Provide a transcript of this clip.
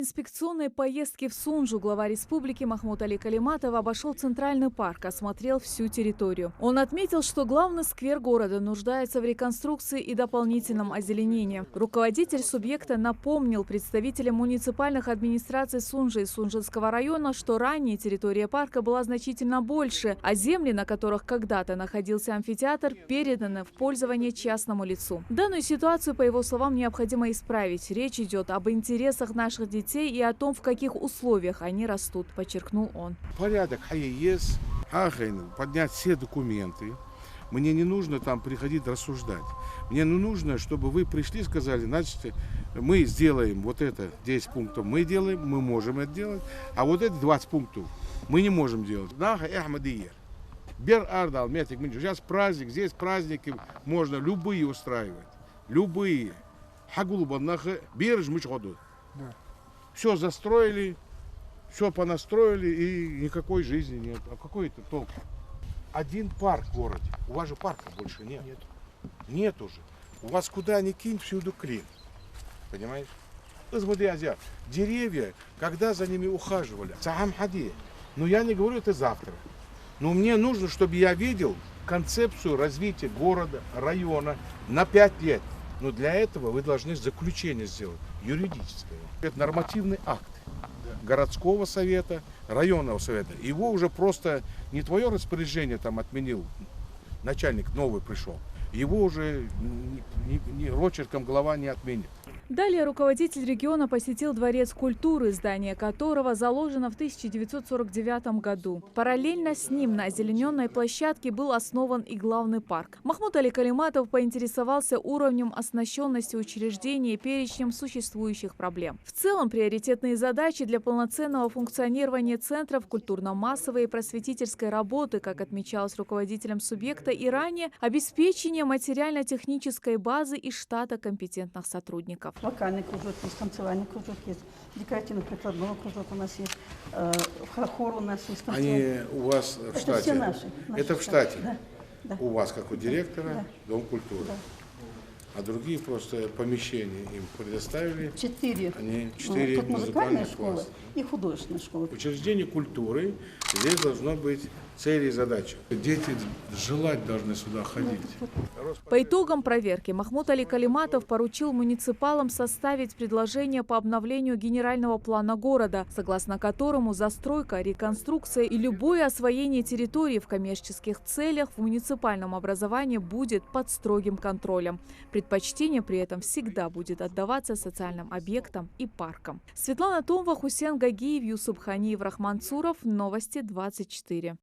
Инспекционной поездки в Сунжу глава республики Махмуд Али Калиматов обошел Центральный парк, осмотрел всю территорию. Он отметил, что главный сквер города нуждается в реконструкции и дополнительном озеленении. Руководитель субъекта напомнил представителям муниципальных администраций Сунжи и Сунжинского района, что ранее территория парка была значительно больше, а земли, на которых когда-то находился амфитеатр, переданы в пользование частному лицу. Данную ситуацию, по его словам, необходимо исправить. Речь идет об интересах наших детей и о том, в каких условиях они растут, подчеркнул он. Порядок есть, поднять все документы. Мне не нужно там приходить рассуждать. Мне нужно, чтобы вы пришли и сказали, значит, мы сделаем вот это 10 пунктов, мы делаем, мы можем это делать, а вот это 20 пунктов мы не можем делать. Сейчас праздник, здесь праздники можно любые устраивать. Любые. Все застроили, все понастроили и никакой жизни нет. А какой это толк? Один парк в городе. У вас же парка больше нет. Нет уже. У вас куда ни кинь, всюду клин. Понимаешь? Деревья, когда за ними ухаживали. Но я не говорю это завтра. Но мне нужно, чтобы я видел концепцию развития города, района на 5 лет. Но для этого вы должны заключение сделать, юридическое. Это нормативный акт городского совета, районного совета. Его уже просто не твое распоряжение там отменил, начальник новый пришел. Его уже рочерком голова не отменит. Далее руководитель региона посетил Дворец культуры, здание которого заложено в 1949 году. Параллельно с ним на озелененной площадке был основан и главный парк. Махмуд Али Калиматов поинтересовался уровнем оснащенности учреждения и перечнем существующих проблем. В целом, приоритетные задачи для полноценного функционирования центров культурно-массовой и просветительской работы, как отмечалось руководителем субъекта и ранее, обеспечение материально-технической базы и штата компетентных сотрудников. Вокальный кружок есть, танцевальный кружок есть, декоративно-прикладной кружок у нас есть, хор у нас есть. Они у вас в штате? Это все наши. Это в штате? Да, да. У вас, как у директора, да. Дом культуры. Да. А другие просто помещения им предоставили? 4. Они 4 Тут музыкальная школа класса. и художественная школа. Учреждение культуры, здесь должно быть цели и задачи. Дети желать должны сюда ходить. По итогам проверки Махмуд Али Калиматов поручил муниципалам составить предложение по обновлению генерального плана города, согласно которому застройка, реконструкция и любое освоение территории в коммерческих целях в муниципальном образовании будет под строгим контролем. Предпочтение при этом всегда будет отдаваться социальным объектам и паркам. Светлана Томова, Хусен Гагиев, Юсуп Ханиев, Рахман Цуров. Новости 24.